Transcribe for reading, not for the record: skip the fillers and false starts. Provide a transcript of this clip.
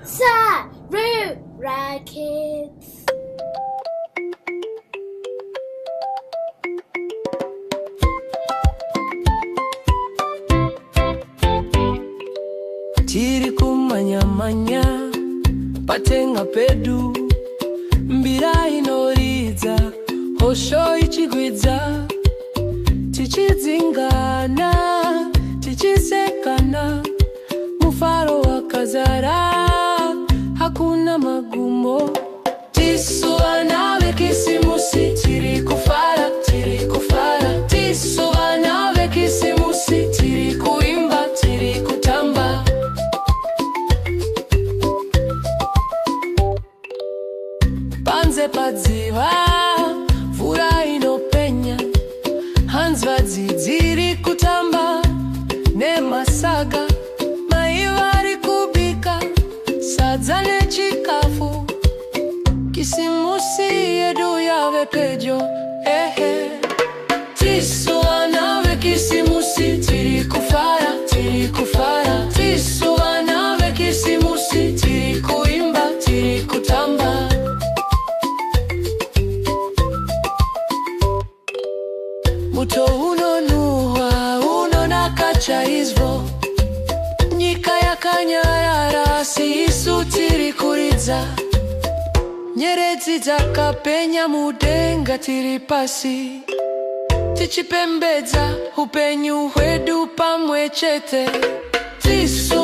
Saru Rackets. Tiri kumanya-manya patenga pedu mbira inoriza hosho ichigwiza tichizingana tichisekana mufaro wakazara hakuna magumo tisuwa nawe kisimusi tiri kufara tisuwa nawe kisimusi tiri kuimba tiri kutamba panze padziva mvura inopenya hanzi vadzidziri kutamba nemasaga mai vari kubika sadza nechikafu kisimusi yedu yave pedyo tisuwa nawe kisimusi tiri kufara tisuwa nawe kisimusi tiri kuimba tiri kutamba muto unonuhwa unonakacha izvo nyika yakanyarara sisu tiri kuridza nyeredzi dzakapenya mudenga tiri pasi tichipembedza upenyu hwedu pamwe chete tisu